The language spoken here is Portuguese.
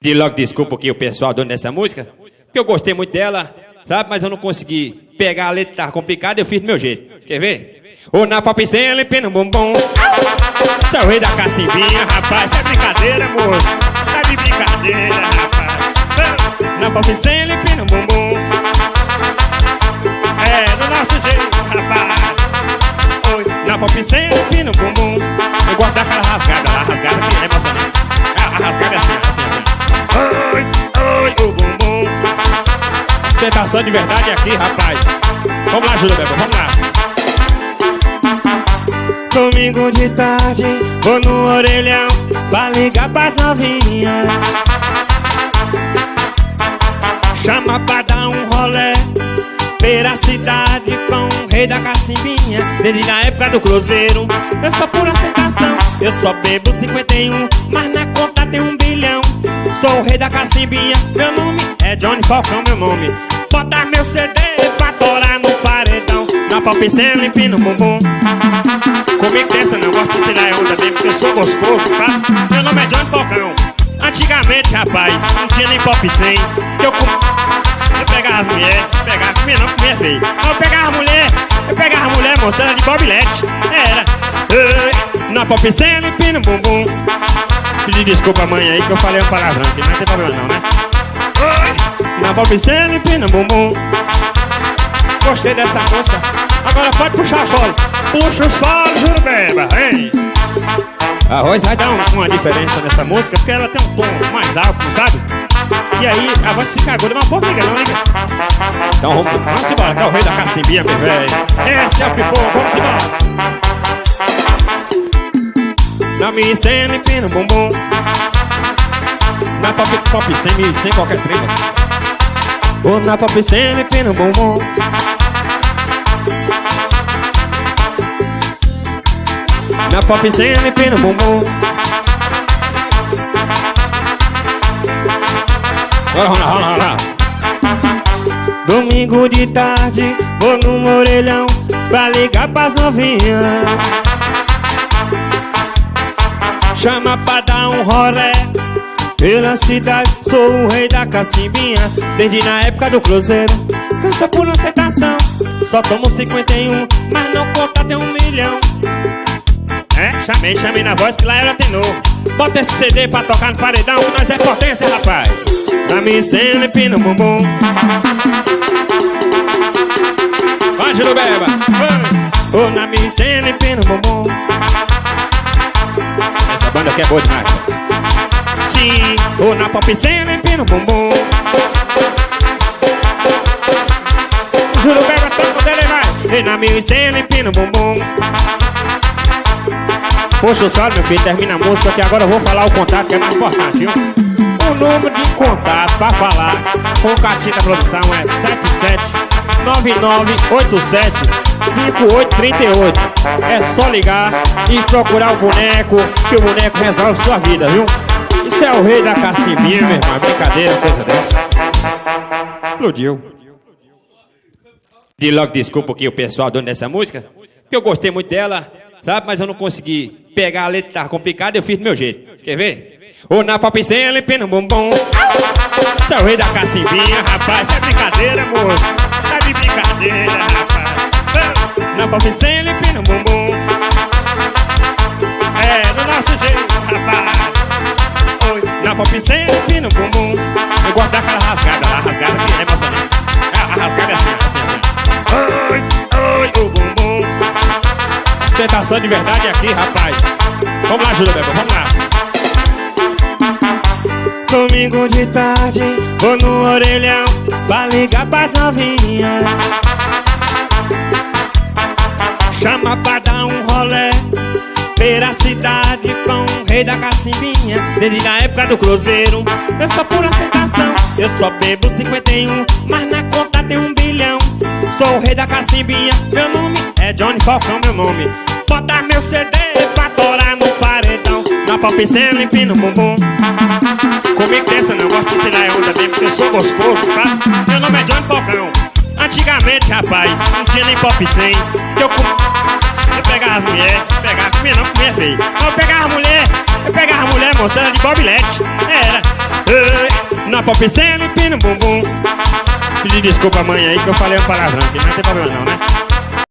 Pedir logo desculpa aqui o pessoal dono dessa música, porque eu gostei muito dela, sabe? Mas eu não consegui pegar a letra, tava complicada, eu fiz do meu jeito. Quer ver? Ô na popzinha, limpando bumbum. Você é o rei da cacimbinha, rapaz. Isso é brincadeira, moço. Tá de brincadeira, rapaz. Na popzinha, limpando bumbum. É, do nosso jeito, rapaz. Oi, na popzinha, limpando bumbum. Eu gosto daquela rasgada lá, rasgada que é emocionante. A rasgada é assim, assim. Oi, oi, o bumbum. Ostentação de verdade aqui, rapaz. Vamos lá, Júlio Bebo, vamos lá. Domingo de tarde, vou no orelhão pra ligar pras novinhas. Chama pra dar um rolê pela cidade com o rei da cacimbinha. Desde a época do cruzeiro, eu sou pura tentação. Eu só bebo 51, mas na conta tem 1 bilhão. Sou o rei da cacimbinha, meu nome é Johnny Falcão, meu nome. Bota meu CD pra torar no paredão. Na pop sem limpinho no bumbum. Comigo dessa não gosto de tirar onda bem, porque eu sou gostoso, sabe? Meu nome é Johnny Falcão. Antigamente, rapaz, não tinha nem pop 100. Eu pegava as mulheres, comia não, comia feio. Eu pegava a mulher, moça, era de bobilete. Era na pop 100, limpinho no bumbum. Pedi desculpa, mãe, aí que eu falei um palavrão aqui, mas não tem problema não, né? Oi, na pop 100, limpinho no bumbum. Gostei dessa música. Agora pode puxar o solo. Puxa o solo, Júlio Beba, hein? A voz Vai dar uma diferença nessa música, porque ela tem um tom mais alto, sabe? E aí a voz fica aguda, mas pô, liga não, liga. Então vamos embora, que é o rei da cacimbinha, meu velho. Esse é o pipoco, vamos embora. Na minha cena, empina o bumbum. Na pop sem qualquer trema. Ou na pop cena, empina o bumbum. Na pop cena, empina o bumbum. Vamos lá. Domingo de tarde, vou no orelhão pra ligar pras novinhas. Chama pra dar um rolê pela cidade, sou o rei da cacimbinha. Desde na época do cruzeiro, cansa por ostentação. Só tomo 51, mas não conta tem 1 milhão. É, chamei na voz que lá era tenor. Bota esse CD pra tocar no paredão, que nós é potência, rapaz. Na minha cena, empina o bumbum. Vai, Júlio Beba. Ô, na minha cena, empina o bumbum. Essa banda aqui é boa demais. Sim, ou na pop cena, empina o bumbum. Júlio Beba, toca o dele mais. E na minha cena, empina o bumbum. Puxa o solo, meu filho, termina a música, que agora eu vou falar o contato que é mais importante, viu? O número de contato pra falar com o Catinho da produção é 7799875838. É só ligar e procurar o boneco, que o boneco resolve sua vida, viu? Isso é o rei da cacimbinha, meu irmão. Brincadeira, coisa dessa. Explodiu. Pedir logo desculpa aqui o pessoal dono dessa música, porque eu gostei muito dela, sabe? Mas eu não consegui pegar a letra, tava complicada, eu fiz do meu jeito. Quer ver? Ô na popzinha, limpando bumbum. Você é o rei da cacimbinha, rapaz. Isso é brincadeira, moço. Tá de brincadeira, rapaz. Na popzinha, limpando bumbum. É, do nosso jeito, rapaz. Oi, na popzinha, limpando bumbum. Eu gosto daquela rasgada lá, rasgada que é emocionante. A rasgada é assim. Oi, oi, o bumbum. Ostentação de verdade aqui, rapaz. Vamos lá, Júlio Bebo, vamos lá. Domingo de tarde, vou no orelhão pra ligar pras novinhas. Chama pra dar um rolê pela cidade com o rei da cacimbinha. Desde a época do cruzeiro, eu sou pura tentação. Eu só bebo 51, mas na conta tem 1 bilhão. Sou o rei da cacimbinha, meu nome é Johnny Falcão, meu nome. Bota meu CD pra torar no paredão. Na pop sem limpinho no bumbum. Comigo dessa não gosto de tirar onda bem, porque eu sou gostoso, sabe? Meu nome é Johnny Falcão. Antigamente, rapaz, não tinha nem pop 100. Eu pegava as mulheres, comia não, comia feio. Eu pegava a mulher, moça, era de bobilete. Era Na popcena e pino bumbum. Pedi desculpa, mãe, aí que eu falei um palavrão aqui, não tem problema não, né?